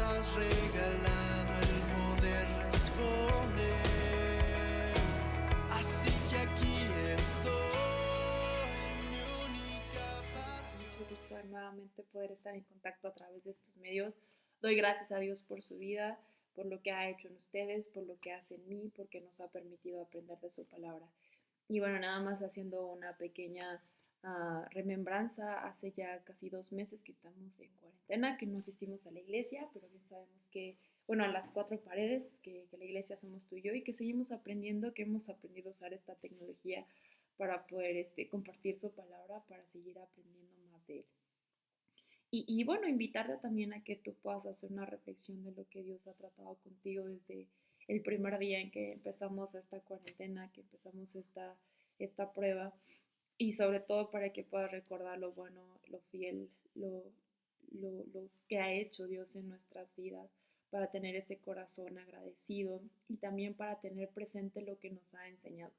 has regalado el poder responder. Así que aquí estoy, mi única pasión. Mucho gusto de nuevamente poder estar en contacto a través de estos medios. Doy gracias a Dios por su vida, por lo que ha hecho en ustedes, por lo que hace en mí, porque nos ha permitido aprender de su palabra. Y bueno, nada más haciendo una pequeña remembranza, hace ya casi 2 meses que estamos en cuarentena, que no asistimos a la iglesia, pero bien sabemos que, bueno, a las cuatro paredes, que la iglesia somos tú y yo, y que seguimos aprendiendo, que hemos aprendido a usar esta tecnología para poder compartir su palabra, para seguir aprendiendo más de él. Y bueno, invitarte también a que tú puedas hacer una reflexión de lo que Dios ha tratado contigo desde el primer día en que empezamos esta cuarentena, que empezamos esta prueba, y sobre todo para que puedas recordar lo bueno, lo fiel, lo que ha hecho Dios en nuestras vidas, para tener ese corazón agradecido y también para tener presente lo que nos ha enseñado.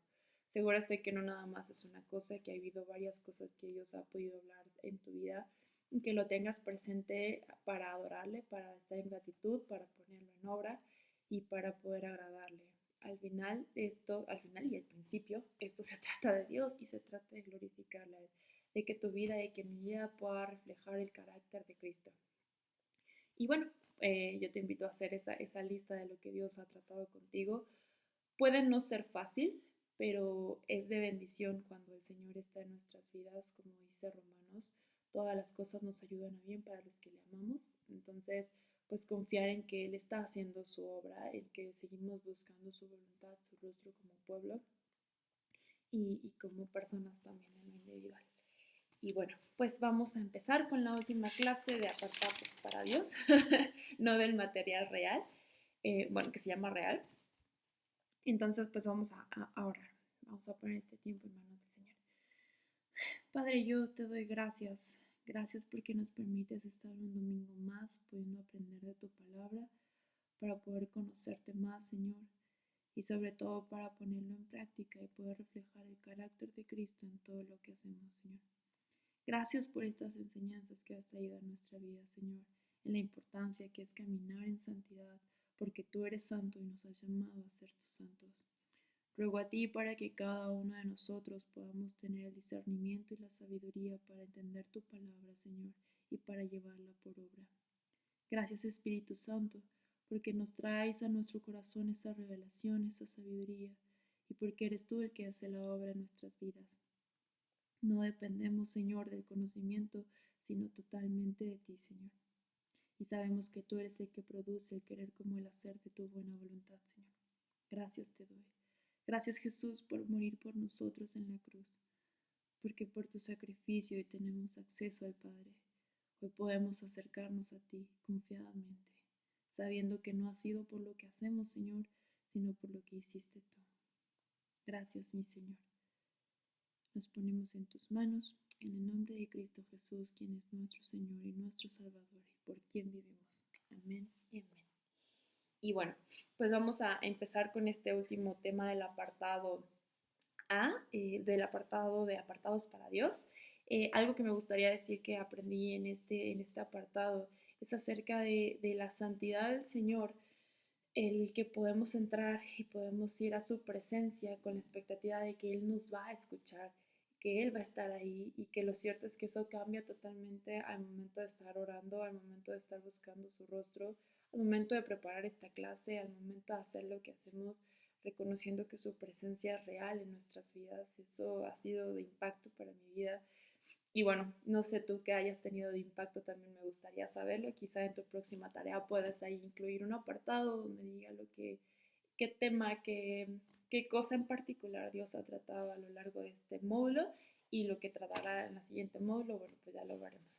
Seguro estoy que no nada más es una cosa, que ha habido varias cosas que Dios ha podido hablar en tu vida, y que lo tengas presente para adorarle, para estar en gratitud, para ponerlo en obra y para poder agradarle. Al final y al principio, esto se trata de Dios y se trata de glorificarle, de que tu vida y que mi vida pueda reflejar el carácter de Cristo. Y bueno, yo te invito a hacer esa lista de lo que Dios ha tratado contigo. Puede no ser fácil, pero es de bendición cuando el Señor está en nuestras vidas, como dice Romanos. Todas las cosas nos ayudan a bien para los que le amamos. Entonces, pues confiar en que Él está haciendo su obra, en que seguimos buscando su voluntad, su rostro como pueblo y como personas también en lo individual. Y bueno, pues vamos a empezar con la última clase de apartados para Dios, no del material real, bueno, que se llama real. Entonces, pues vamos a orar, vamos a poner este tiempo en manos del Señor. Padre, yo te doy gracias, gracias porque nos permites estar un domingo más pudiendo aprender de tu palabra, para poder conocerte más, Señor, y sobre todo para ponerlo en práctica y poder reflejar el carácter de Cristo en todo lo que hacemos, Señor. Gracias por estas enseñanzas que has traído a nuestra vida, Señor, en la importancia que es caminar en santidad, porque tú eres santo y nos has llamado a ser tus santos. Ruego a ti para que cada uno de nosotros podamos tener el discernimiento y la sabiduría para entender tu palabra, Señor, y para llevarla por obra. Gracias, Espíritu Santo, porque nos traes a nuestro corazón esa revelación, esa sabiduría, y porque eres tú el que hace la obra en nuestras vidas. No dependemos, Señor, del conocimiento, sino totalmente de ti, Señor. Y sabemos que tú eres el que produce el querer como el hacer de tu buena voluntad, Señor. Gracias te doy. Gracias, Jesús, por morir por nosotros en la cruz, porque por tu sacrificio hoy tenemos acceso al Padre. Hoy podemos acercarnos a ti confiadamente, sabiendo que no ha sido por lo que hacemos, Señor, sino por lo que hiciste tú. Gracias, mi Señor. Nos ponemos en tus manos, en el nombre de Cristo Jesús, quien es nuestro Señor y nuestro Salvador, y por quien vivimos. Amén y amén. Y bueno, pues vamos a empezar con este último tema del apartado A, del apartado de apartados para Dios. Algo que me gustaría decir que aprendí en este apartado es acerca de la santidad del Señor, el que podemos entrar y podemos ir a su presencia con la expectativa de que Él nos va a escuchar, que Él va a estar ahí, y que lo cierto es que eso cambia totalmente al momento de estar orando, al momento de estar buscando su rostro, al momento de preparar esta clase, al momento de hacer lo que hacemos, reconociendo que su presencia es real en nuestras vidas. Eso ha sido de impacto para mi vida. Y bueno, no sé tú qué hayas tenido de impacto, también me gustaría saberlo. Quizá en tu próxima tarea puedas ahí incluir un apartado donde diga qué tema, qué cosa en particular Dios ha tratado a lo largo de este módulo, y lo que tratará en el siguiente módulo, bueno, pues ya lo veremos,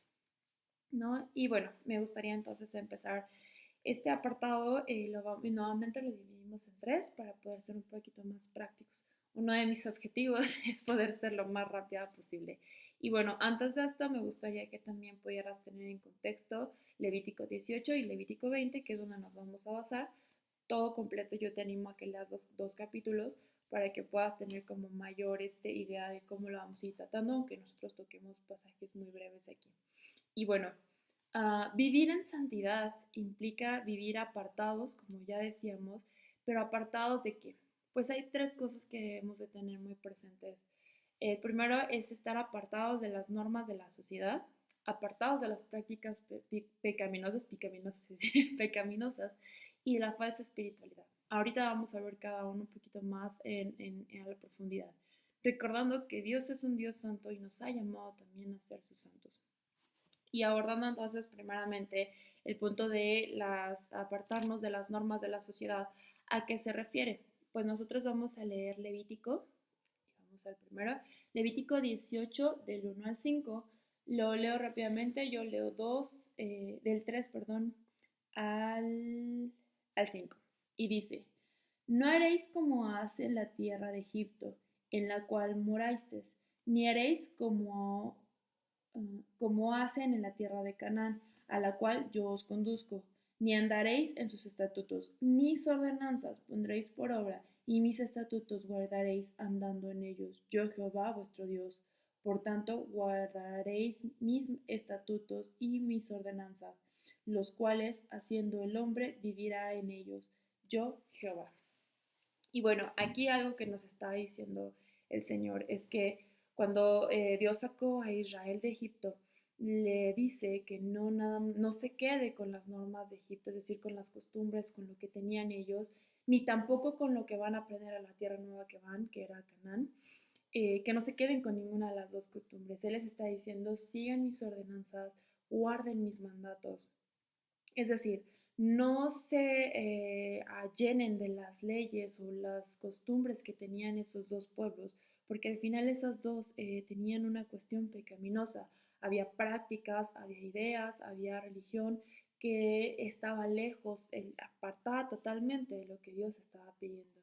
¿no? Y bueno, me gustaría entonces empezar este apartado, nuevamente lo dividimos en tres para poder ser un poquito más prácticos. Uno de mis objetivos es poder ser lo más rápida posible. Y bueno, antes de esto me gustaría que también pudieras tener en contexto Levítico 18 y Levítico 20, que es donde nos vamos a basar. Todo completo yo te animo a que leas los dos capítulos para que puedas tener como mayor idea de cómo lo vamos a ir tratando, aunque nosotros toquemos pasajes muy breves aquí. Y bueno, Vivir en santidad implica vivir apartados, como ya decíamos, pero apartados de qué? Pues hay tres cosas que debemos de tener muy presentes. El primero es estar apartados de las normas de la sociedad, apartados de las prácticas pecaminosas, es decir, pecaminosas y de la falsa espiritualidad. Ahorita vamos a ver cada uno un poquito más en la profundidad, recordando que Dios es un Dios santo y nos ha llamado también a ser sus santos. Y abordando entonces primeramente el punto de apartarnos de las normas de la sociedad. ¿A qué se refiere? Pues nosotros vamos a leer Levítico, vamos al primero, Levítico 18 del 1 al 5. Lo leo rápidamente, yo leo del 3, perdón, al, al 5. Y dice, no haréis como hace la tierra de Egipto, en la cual morasteis, ni haréis como hacen en la tierra de Canaán, a la cual yo os conduzco, ni andaréis en sus estatutos. Mis ordenanzas pondréis por obra, y mis estatutos guardaréis andando en ellos. Yo Jehová vuestro Dios. Por tanto, guardaréis mis estatutos y mis ordenanzas, los cuales, haciendo el hombre, vivirá en ellos. Yo Jehová. Y bueno, aquí algo que nos está diciendo el Señor es que cuando Dios sacó a Israel de Egipto, le dice que no se quede con las normas de Egipto, es decir, con las costumbres, con lo que tenían ellos, ni tampoco con lo que van a aprender a la tierra nueva que van, que era Canaán, que no se queden con ninguna de las dos costumbres. Él les está diciendo, sigan mis ordenanzas, guarden mis mandatos. Es decir, no se llenen de las leyes o las costumbres que tenían esos dos pueblos, porque al final esas dos tenían una cuestión pecaminosa. Había prácticas, había ideas, había religión que estaba lejos, apartada totalmente de lo que Dios estaba pidiendo.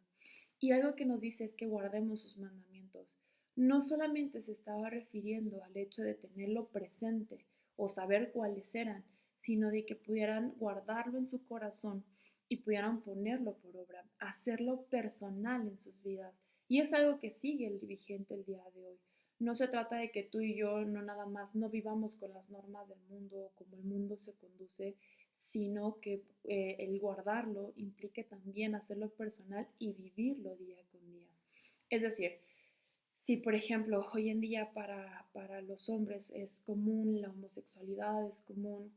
Y algo que nos dice es que guardemos sus mandamientos. No solamente se estaba refiriendo al hecho de tenerlo presente o saber cuáles eran, sino de que pudieran guardarlo en su corazón y pudieran ponerlo por obra, hacerlo personal en sus vidas. Y es algo que sigue vigente el día de hoy. No se trata de que tú y yo no nada más no vivamos con las normas del mundo o como el mundo se conduce, sino que el guardarlo implique también hacerlo personal y vivirlo día con día. Es decir, si por ejemplo hoy en día para los hombres es común la homosexualidad, es común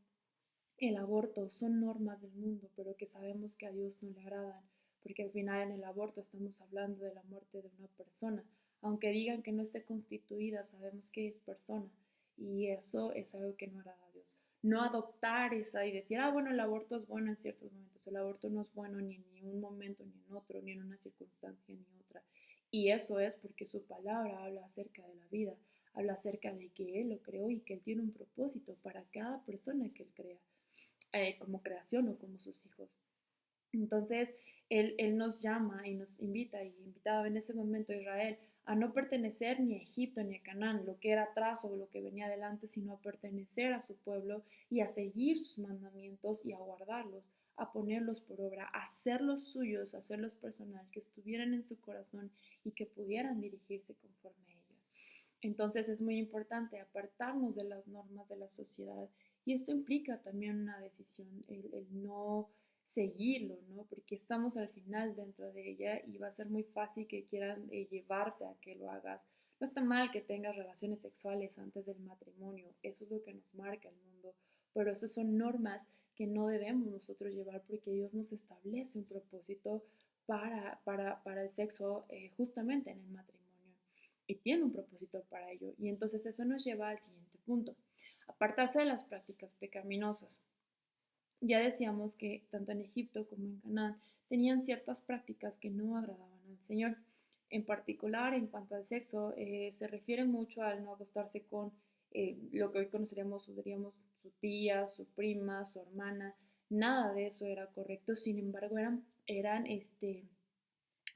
el aborto, son normas del mundo, pero que sabemos que a Dios no le agradan, porque al final en el aborto estamos hablando de la muerte de una persona. Aunque digan que no esté constituida, sabemos que es persona y eso es algo que no agrada a Dios. No adoptar esa y decir, bueno, el aborto es bueno en ciertos momentos, el aborto no es bueno ni en un momento, ni en otro, ni en una circunstancia, ni otra. Y eso es porque su palabra habla acerca de la vida, habla acerca de que Él lo creó y que Él tiene un propósito para cada persona que Él crea como creación o como sus hijos. Entonces, él nos llama y nos invita, y invitaba en ese momento a Israel a no pertenecer ni a Egipto ni a Canaán, lo que era atrás o lo que venía adelante, sino a pertenecer a su pueblo y a seguir sus mandamientos y a guardarlos, a ponerlos por obra, a hacerlos suyos, a hacerlos personal, que estuvieran en su corazón y que pudieran dirigirse conforme a ellos. Entonces es muy importante apartarnos de las normas de la sociedad y esto implica también una decisión, el no seguirlo, ¿no? Porque estamos al final dentro de ella y va a ser muy fácil que quieran llevarte a que lo hagas. No está mal que tengas relaciones sexuales antes del matrimonio, eso es lo que nos marca el mundo, pero esas son normas que no debemos nosotros llevar porque Dios nos establece un propósito para el sexo justamente en el matrimonio y tiene un propósito para ello. Y entonces eso nos lleva al siguiente punto, apartarse de las prácticas pecaminosas. Ya decíamos que tanto en Egipto como en Canaán tenían ciertas prácticas que no agradaban al Señor. En particular, en cuanto al sexo, se refiere mucho al no acostarse con lo que hoy conoceríamos, diríamos, su tía, su prima, su hermana. Nada de eso era correcto, sin embargo, eran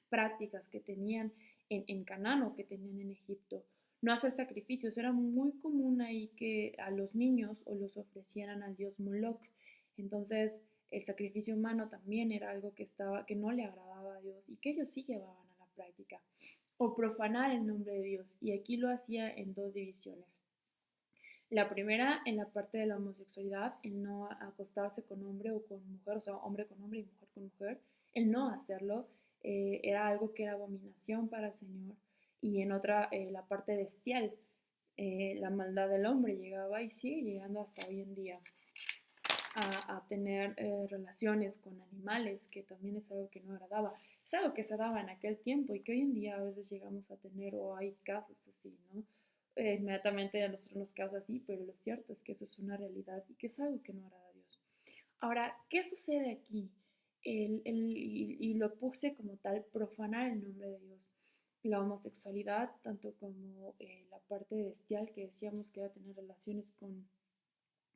prácticas que tenían en Canaán o que tenían en Egipto. No hacer sacrificios, era muy común ahí que a los niños o los ofrecieran al dios Moloch. Entonces, el sacrificio humano también era algo que no le agradaba a Dios y que ellos sí llevaban a la práctica. O profanar el nombre de Dios, y aquí lo hacía en dos divisiones. La primera, en la parte de la homosexualidad, el no acostarse con hombre o con mujer, o sea, hombre con hombre y mujer con mujer, el no hacerlo era algo que era abominación para el Señor. Y en otra, la parte bestial, la maldad del hombre llegaba y sigue llegando hasta hoy en día a tener relaciones con animales, que también es algo que no agradaba. Es algo que se daba en aquel tiempo y que hoy en día a veces llegamos a tener o hay casos así, ¿no? Inmediatamente a nosotros nos causa así, pero lo cierto es que eso es una realidad y que es algo que no agrada a Dios. Ahora, ¿qué sucede aquí? Y lo puse como tal, profanar el nombre de Dios. La homosexualidad, tanto como la parte bestial que decíamos que era tener relaciones con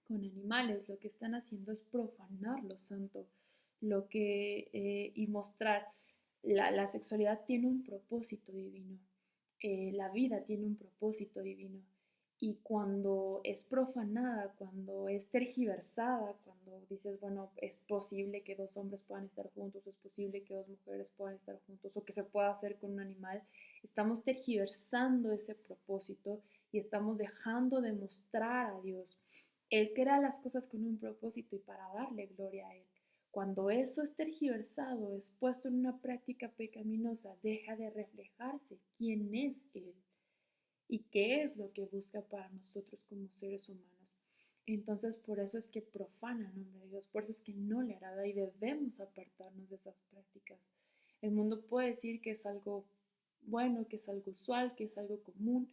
animales, lo que están haciendo es profanar lo santo, y mostrar la sexualidad tiene un propósito divino, la vida tiene un propósito divino. Y cuando es profanada, cuando es tergiversada, cuando dices, bueno, es posible que dos hombres puedan estar juntos, es posible que dos mujeres puedan estar juntos, o que se pueda hacer con un animal, estamos tergiversando ese propósito y estamos dejando de mostrar a Dios. Él crea las cosas con un propósito y para darle gloria a Él. Cuando eso es tergiversado, es puesto en una práctica pecaminosa, deja de reflejarse quién es Él y qué es lo que busca para nosotros como seres humanos. Entonces, por eso es que profana el nombre de Dios, por eso es que no le agrada y debemos apartarnos de esas prácticas. El mundo puede decir que es algo bueno, que es algo usual, que es algo común,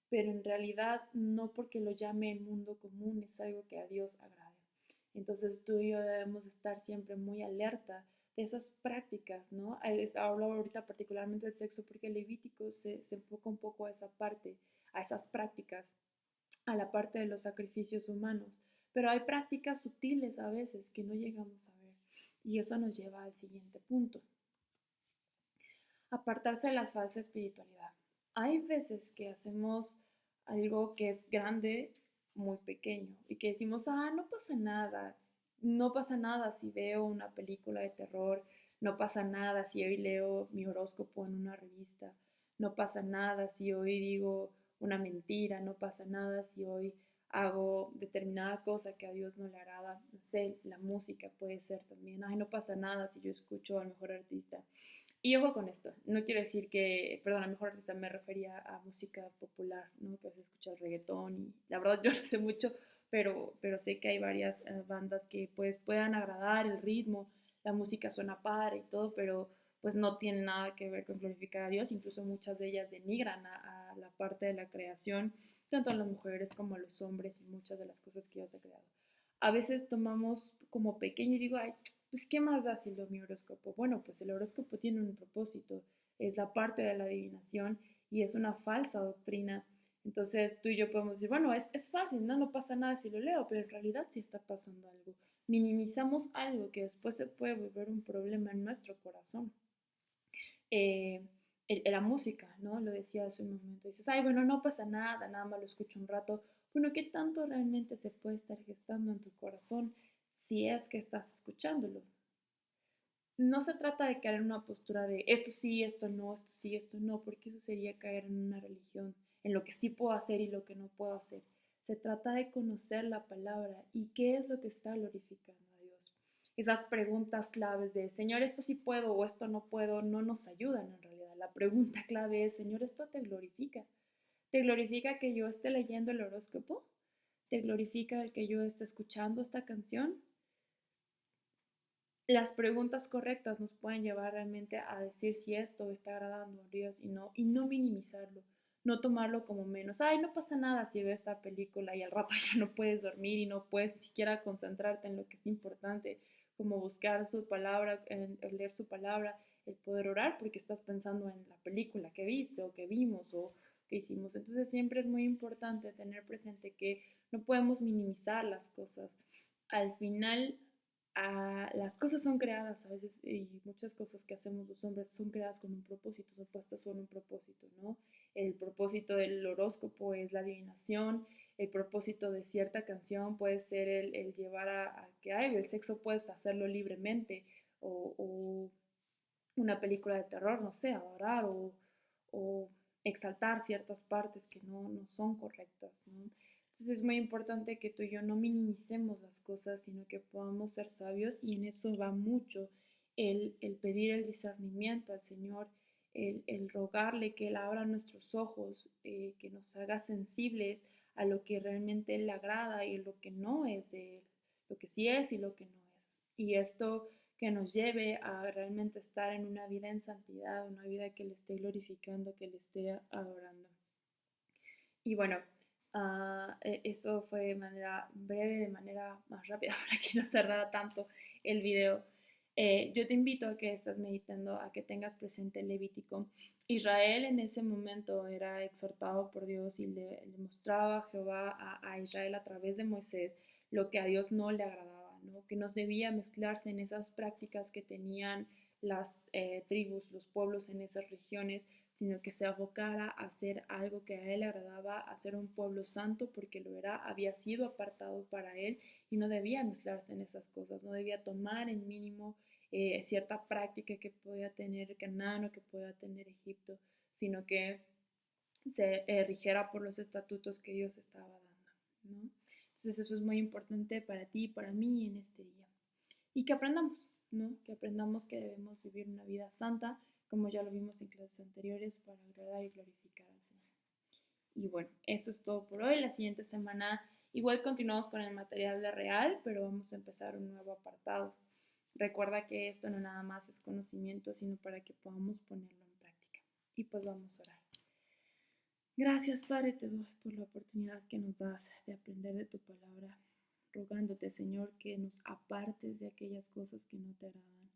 pero en realidad no porque lo llame el mundo común es algo que a Dios agrade. Entonces tú y yo debemos estar siempre muy alerta de esas prácticas, ¿no? Hablo ahorita particularmente del sexo porque el Levítico se enfoca un poco a esa parte, a esas prácticas, a la parte de los sacrificios humanos. Pero hay prácticas sutiles a veces que no llegamos a ver. Y eso nos lleva al siguiente punto. Apartarse de la falsa espiritualidad. Hay veces que hacemos algo que es grande, muy pequeño, y que decimos, no pasa nada si veo una película de terror, no pasa nada si hoy leo mi horóscopo en una revista, no pasa nada si hoy digo una mentira, no pasa nada si hoy hago determinada cosa que a Dios no le agrada, no sé, la música puede ser también, ay, no pasa nada si yo escucho al mejor artista. Y ojo con esto, no quiero decir que, perdón, a mejor artista me refería a música popular, ¿no? Que se escucha el reggaetón y la verdad yo no sé mucho, pero sé que hay varias bandas que pues puedan agradar el ritmo, la música suena padre y todo, pero pues no tiene nada que ver con glorificar a Dios, incluso muchas de ellas denigran a la parte de la creación, tanto a las mujeres como a los hombres y muchas de las cosas que Dios ha creado. A veces tomamos como pequeño y digo, ay, pues ¿qué más da si leo mi horóscopo? Bueno, pues el horóscopo tiene un propósito, es la parte de la adivinación y es una falsa doctrina. Entonces tú y yo podemos decir, bueno, es fácil, ¿no? No pasa nada si lo leo, pero en realidad sí está pasando algo. Minimizamos algo que después se puede volver un problema en nuestro corazón. Eh, la música, ¿no? Lo decía hace un momento. Dices, ay, bueno, no pasa nada, nada más lo escucho un rato. Bueno, ¿qué tanto realmente se puede estar gestando en tu corazón si es que estás escuchándolo? No se trata de caer en una postura de esto sí, esto no, esto sí, esto no, porque eso sería caer en una religión, en lo que sí puedo hacer y lo que no puedo hacer. Se trata de conocer la palabra y qué es lo que está glorificando a Dios. Esas preguntas claves de, Señor, esto sí puedo o esto no puedo, no nos ayudan en realidad. La pregunta clave es, Señor, ¿esto te glorifica? ¿Te glorifica que yo esté leyendo el horóscopo? ¿Te glorifica el que yo esté escuchando esta canción? Las preguntas correctas nos pueden llevar realmente a decir si esto está agradando a Dios y no minimizarlo, no tomarlo como menos. Ay, no pasa nada si veo esta película y al rato ya no puedes dormir y no puedes ni siquiera concentrarte en lo que es importante, como buscar su palabra, en leer su palabra, el poder orar porque estás pensando en la película que viste o que vimos o que hicimos. Entonces siempre es muy importante tener presente que no podemos minimizar las cosas. Al final las cosas son creadas a veces y muchas cosas que hacemos los hombres son creadas con un propósito, son puestas con un propósito, ¿no? El propósito del horóscopo es la adivinación, el propósito de cierta canción puede ser el llevar a que ay, el sexo puedes hacerlo libremente o una película de terror, no sé, adorar o exaltar ciertas partes que no son correctas, ¿no? Entonces es muy importante que tú y yo no minimicemos las cosas, sino que podamos ser sabios y en eso va mucho el pedir el discernimiento al Señor, el rogarle que Él abra nuestros ojos, que nos haga sensibles a lo que realmente le agrada y lo que no es de Él, lo que sí es y lo que no es. Y esto que nos lleve a realmente estar en una vida en santidad, una vida que le esté glorificando, que le esté adorando. Y bueno, eso fue de manera breve, de manera más rápida, para que no tardara tanto el video. Yo te invito a que estés meditando, a que tengas presente el Levítico. Israel en ese momento era exhortado por Dios y le mostraba a Jehová a Israel a través de Moisés lo que a Dios no le agradaba, ¿no? Que no debía mezclarse en esas prácticas que tenían las tribus, los pueblos en esas regiones, sino que se abocara a hacer algo que a él le agradaba, a ser un pueblo santo, porque lo era, había sido apartado para él y no debía mezclarse en esas cosas, no debía tomar en mínimo cierta práctica que podía tener Canaán o que podía tener Egipto, sino que se rigiera por los estatutos que Dios estaba dando, ¿no? Entonces eso es muy importante para ti y para mí en este día. Y que aprendamos, ¿no? Que aprendamos que debemos vivir una vida santa, como ya lo vimos en clases anteriores, para agradar y glorificar al Señor. Y bueno, eso es todo por hoy. La siguiente semana igual continuamos con el material de real, pero vamos a empezar un nuevo apartado. Recuerda que esto no nada más es conocimiento, sino para que podamos ponerlo en práctica. Y pues vamos a orar. Gracias, Padre, te doy por la oportunidad que nos das de aprender de tu palabra, rogándote, Señor, que nos apartes de aquellas cosas que no te agradan,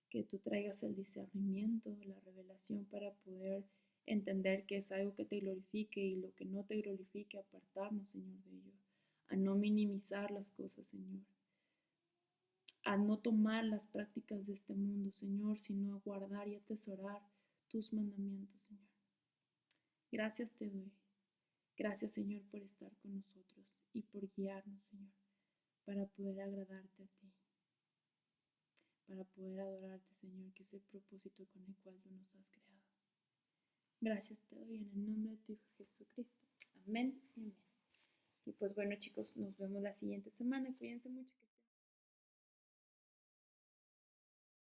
que tú traigas el discernimiento, la revelación para poder entender que es algo que te glorifique y lo que no te glorifique, apartarnos, Señor, de ello, a no minimizar las cosas, Señor, a no tomar las prácticas de este mundo, Señor, sino a guardar y atesorar tus mandamientos, Señor. Gracias te doy. Gracias, Señor, por estar con nosotros y por guiarnos, Señor, para poder agradarte a ti, para poder adorarte, Señor, que es el propósito con el cual tú nos has creado. Gracias te doy en el nombre de tu Hijo Jesucristo. Amén y amén. Y pues bueno, chicos, nos vemos la siguiente semana. Cuídense mucho.